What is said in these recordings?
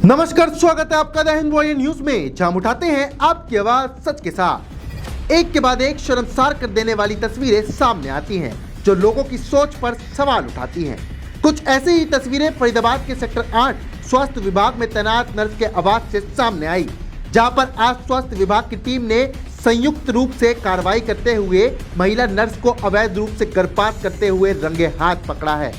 नमस्कार, स्वागत है आपका द हिंद वॉरियर न्यूज में, जहां हम उठाते हैं आपकी आवाज सच के साथ। एक के बाद एक शर्मसार कर देने वाली तस्वीरें सामने आती हैं, जो लोगों की सोच पर सवाल उठाती हैं। कुछ ऐसी ही तस्वीरें फरीदाबाद के सेक्टर 8 स्वास्थ्य विभाग में तैनात नर्स के आवाज से सामने आई, जहां पर आज स्वास्थ्य विभाग की टीम ने संयुक्त रूप से कार्रवाई करते हुए महिला नर्स को अवैध रूप से गर्भपात करते हुए रंगे हाथ पकड़ा है।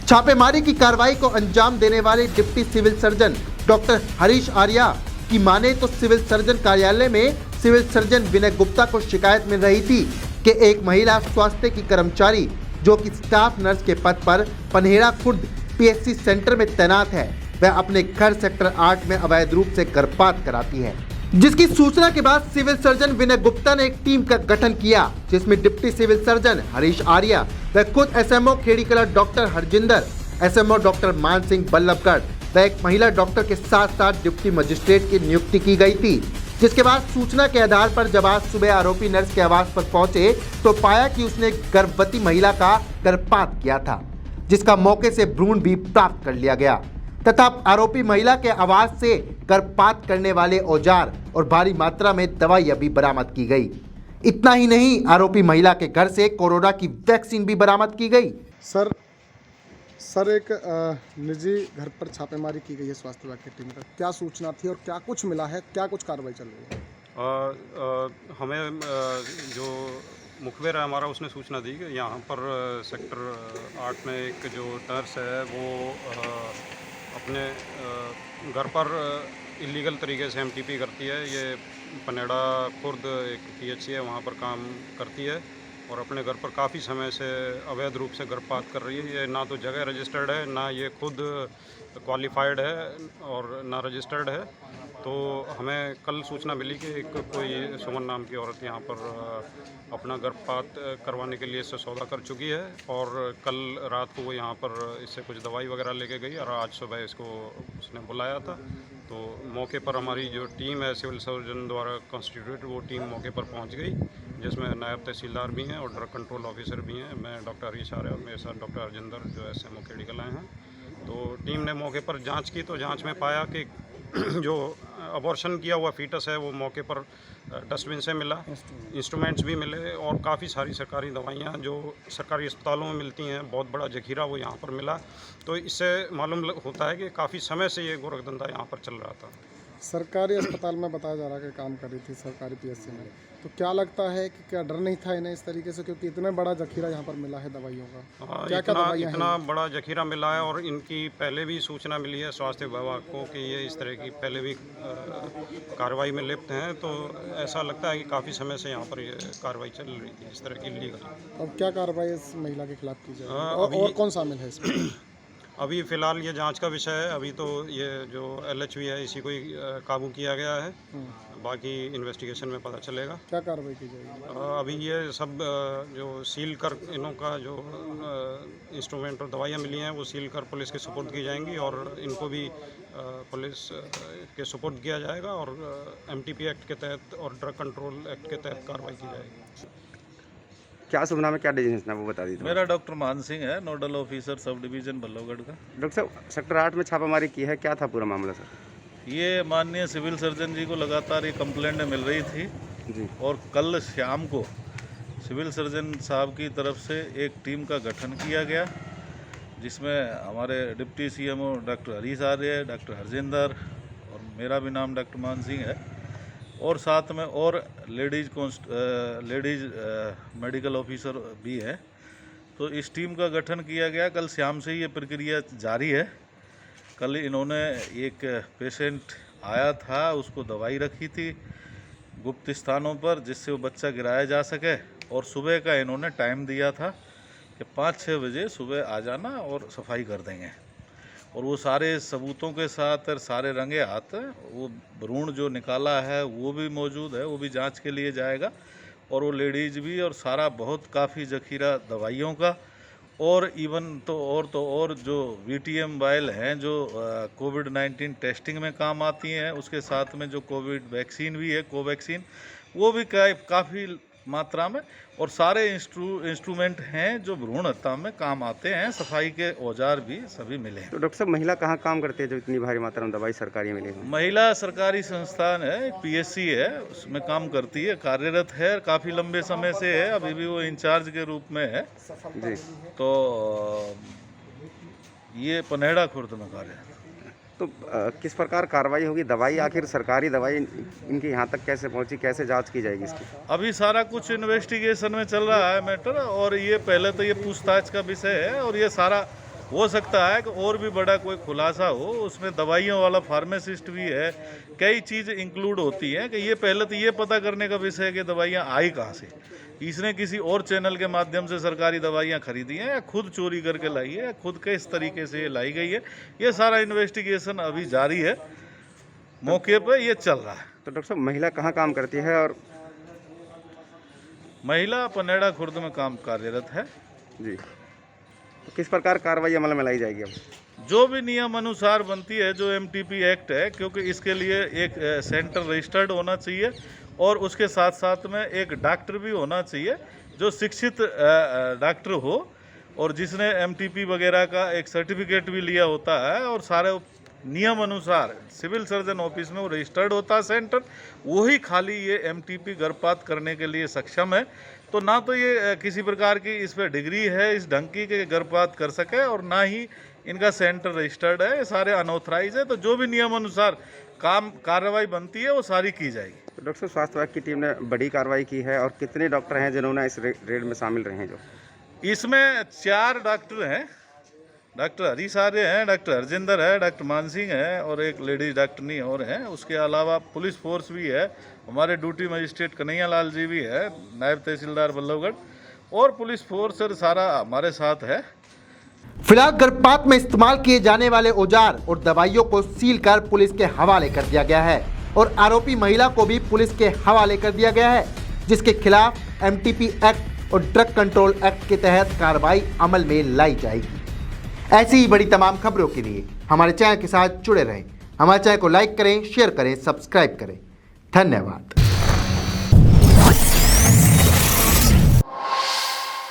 छापेमारी की कार्रवाई को अंजाम देने वाले deputy civil surgeon doctor Harish Arya की माने तो सिविल सर्जन कार्यालय में सिविल सर्जन विनय गुप्ता को शिकायत मिल रही थी कि एक महिला स्वास्थ्य की कर्मचारी जो कि स्टाफ नर्स के पद पर पन्हेड़ा खुर्द पीएचसी सेंटर में तैनात है, वह अपने घर सेक्टर 8 में अवैध रूप से गर्भपात कराती है। जिसकी सूचना के बाद सिविल सर्जन विनय गुप्ता ने एक टीम का गठन किया, जिसमें deputy civil surgeon Harish Arya व खुद SMO Kherikala doctor Harjinder, SMO doctor Man Singh Ballabhgarh व एक महिला डॉक्टर के साथ साथ डिप्टी मजिस्ट्रेट की नियुक्ति की गई थी। जिसके बाद सूचना के आधार पर जब आज सुबह आरोपी नर्स के आवास पर पहुंचे तो पाया कि उसने गर्भवती महिला का गर्भपात किया था, जिसका मौके से भ्रूण भी प्राप्त कर लिया गया तथा आरोपी महिला के आवास से गर्भपात करने वाले औजार और भारी मात्रा में दवाइयां भी बरामद की गई। इतना ही नहीं, आरोपी महिला के घर से कोरोना की वैक्सीन भी बरामद की गई। सर एक निजी घर पर छापेमारी की गई है स्वास्थ्य विभाग की टीम का, क्या सूचना थी और क्या कुछ मिला है, क्या कुछ कार्रवाई चल रही है? हमें जो मुखबिर है हमारा, उसने सूचना दी कि यहाँ पर सेक्टर 8 में एक जो नर्स है वो अपने घर पर इलीगल तरीके से एमटीपी करती है। ये पनेड़ा खुर्द एक पीएचसी है, वहाँ पर काम करती है और अपने घर पर काफ़ी समय से अवैध रूप से गर्भपात कर रही है। ये ना तो जगह रजिस्टर्ड है, ना ये खुद क्वालिफाइड है और ना रजिस्टर्ड है। तो हमें कल सूचना मिली कि एक कोई सुमन नाम की औरत यहाँ पर अपना गर्भपात करवाने के लिए इससे सौदा कर चुकी है और कल रात को वो यहाँ पर इससे कुछ दवाई वगैरह लेके गई और आज सुबह इसको उसने बुलाया था। तो मौके पर हमारी जो टीम है सिविल सर्जन द्वारा कॉन्स्टिट्यूटेड, वो टीम मौके पर पहुँच गई, जिसमें नायब तहसीलदार भी हैं और ड्रग कंट्रोल ऑफिसर भी हैं। मैं डॉक्टर हरीश आर्या और मेरे साथ डॉक्टर हरजिंदर जो एसएमओ खेड़ीकला हैं। तो टीम ने मौके पर जांच की, तो जांच में पाया कि जो अबॉर्शन किया हुआ फीटस है वो मौके पर डस्टबिन से मिला, इंस्ट्रूमेंट्स भी मिले और काफ़ी सारी सरकारी दवाइयाँ जो सरकारी अस्पतालों में मिलती हैं, बहुत बड़ा जखीरा वो यहाँ पर मिला। तो इससे मालूम होता है कि काफ़ी समय से ये गोरखधंधा यहाँ पर चल रहा था। सरकारी अस्पताल में बताया जा रहा है कि काम कर रही थी सरकारी पीएचसी में, तो क्या लगता है कि क्या डर नहीं था इन्हें इस तरीके से, क्योंकि इतना बड़ा जखीरा यहाँ पर मिला है दवाइयों का? इतना बड़ा जखीरा मिला है और इनकी पहले भी सूचना मिली है स्वास्थ्य विभाग को कि ये इस तरह की पहले भी कार्रवाई में लिप्त हैं। तो ऐसा लगता है कि काफ़ी समय से यहाँ पर ये कार्रवाई चल रही थी इस तरह की लीगल। अब क्या कार्रवाई इस महिला के खिलाफ की जाए और कौन शामिल है इसमें? अभी फ़िलहाल ये जांच का विषय है। अभी तो ये जो एलएचवी है इसी को ही काबू किया गया है, बाकी इन्वेस्टिगेशन में पता चलेगा क्या कार्रवाई की जाएगी। अभी ये सब जो सील कर इनों का जो इंस्ट्रूमेंट और दवाइयाँ मिली हैं वो सील कर पुलिस के सुपुर्द की जाएंगी और इनको भी पुलिस के सुपुर्द किया जाएगा और एमटीपी एक्ट के तहत और ड्रग कंट्रोल एक्ट के तहत कार्रवाई की जाएगी। क्या शुभ नाम है, क्या डिजिग्नेशन है वो बता दीजिए। मेरा डॉक्टर मान सिंह है, nodal officer sub division Ballabhgarh का। डॉक्टर साहब, सेक्टर 8 में छापामारी की है, क्या था पूरा मामला सर? ये माननीय सिविल सर्जन जी को लगातार ये कंप्लेंट मिल रही थी जी, और कल शाम को सिविल सर्जन साहब की तरफ से एक टीम का गठन किया गया, जिसमें हमारे डिप्टी सीएमओ डॉक्टर हरीश आर्य, डॉक्टर हरजिंदर और मेरा भी नाम डॉक्टर मान सिंह है और साथ में और लेडीज मेडिकल ऑफिसर भी है। तो इस टीम का गठन किया गया। कल शाम से ये प्रक्रिया जारी है। कल इन्होंने एक पेशेंट आया था, उसको दवाई रखी थी गुप्त स्थानों पर जिससे वो बच्चा गिराया जा सके और सुबह का इन्होंने टाइम दिया था कि 5-6 बजे सुबह आ जाना और सफाई कर देंगे। और वो सारे सबूतों के साथ और सारे रंगे हाथ वो भ्रूण जो निकाला है वो भी मौजूद है, वो भी जांच के लिए जाएगा और वो लेडीज़ भी और सारा बहुत काफ़ी जखीरा दवाइयों का और इवन तो जो वीटीएम वायल हैं जो कोविड-19 टेस्टिंग में काम आती हैं, उसके साथ में जो कोविड वैक्सीन भी है कोवैक्सीन, वो भी काफ़ी मात्रा में, और सारे इंस्ट्रूमेंट हैं जो भ्रूण हत्या में काम आते हैं, सफाई के औजार भी सभी मिले हैं। तो डॉक्टर साहब महिला कहाँ काम करती है जो इतनी भारी मात्रा में दवाई सरकारी मिली है? महिला सरकारी संस्थान है, PSC है, उसमें काम करती है, कार्यरत है, काफ़ी लंबे समय से है, अभी भी वो इंचार्ज के रूप में है जी। तो ये पनेड़ा खुर्द में कार्य है। तो किस प्रकार कार्रवाई होगी? दवाई आखिर सरकारी दवाई इनकी यहाँ तक कैसे पहुँची, कैसे जांच की जाएगी इसकी? अभी सारा कुछ इन्वेस्टिगेशन में चल रहा है मैटर, और ये पहले तो ये पूछताछ का विषय है, और ये सारा हो सकता है कि और भी बड़ा कोई खुलासा हो। उसमें दवाइयों वाला फार्मासिस्ट भी है, कई चीज़ इंक्लूड होती हैं कि ये पहले तो ये पता करने का विषय है कि दवाइयाँ आई कहाँ से, इसने किसी और चैनल के माध्यम से सरकारी दवाइयाँ खरीदी हैं या खुद चोरी करके लाई है, या खुद के इस तरीके से ये लाई गई है। ये सारा इन्वेस्टिगेशन अभी जारी है, मौके पर ये चल रहा है। तो डॉक्टर साहब महिला कहाँ काम करती है और? महिला पनेड़ा खुर्द में काम कार्यरत है जी। तो किस प्रकार कार्रवाई अमल में लाई जाएगी अब? जो भी नियम अनुसार बनती है, जो MTP एक्ट है, क्योंकि इसके लिए एक सेंटर रजिस्टर्ड होना चाहिए और उसके साथ साथ में एक डॉक्टर भी होना चाहिए जो शिक्षित डॉक्टर हो और जिसने MTP वगैरह का एक सर्टिफिकेट भी लिया होता है, और सारे नियम अनुसार सिविल सर्जन ऑफिस में वो रजिस्टर्ड होता है सेंटर, वही खाली ये MTP गर्भपात करने के लिए सक्षम है। तो ना तो ये किसी प्रकार की इस पर डिग्री है इस ढंग की कि गर्भपात कर सके, और ना ही इनका सेंटर रजिस्टर्ड है, ये सारे अनऑथराइज है। तो जो भी नियम अनुसार कार्रवाई बनती है वो सारी की जाएगी। तो डॉक्टर साहब स्वास्थ्य विभाग की टीम ने बड़ी कार्रवाई की है, और कितने डॉक्टर हैं जिन्होंने इस रेड में शामिल रहे हैं? जो इसमें 4 डॉक्टर हैं, डॉक्टर हरीश आर्य हैं, डॉक्टर हरजिंदर है, डॉक्टर मानसिंह है, और एक लेडीज डॉक्टरनी और हैं। उसके अलावा पुलिस फोर्स भी है, हमारे ड्यूटी मजिस्ट्रेट कन्हैया लाल जी भी है, नायब तहसीलदार बल्लभगढ़, और पुलिस फोर्स और सारा हमारे साथ है। फिलहाल गर्भपात में इस्तेमाल किए जाने वाले औजार और दवाइयों को सील कर पुलिस के हवाले कर दिया गया है, और आरोपी महिला को भी पुलिस के हवाले कर दिया गया है, जिसके खिलाफ MTP एक्ट और ड्रग कंट्रोल एक्ट के तहत कार्रवाई अमल में लाई जाएगी। ऐसी ही बड़ी तमाम खबरों के लिए हमारे चैनल के साथ जुड़े रहें। हमारे चैनल को लाइक करें, शेयर करें, सब्सक्राइब करें। धन्यवाद।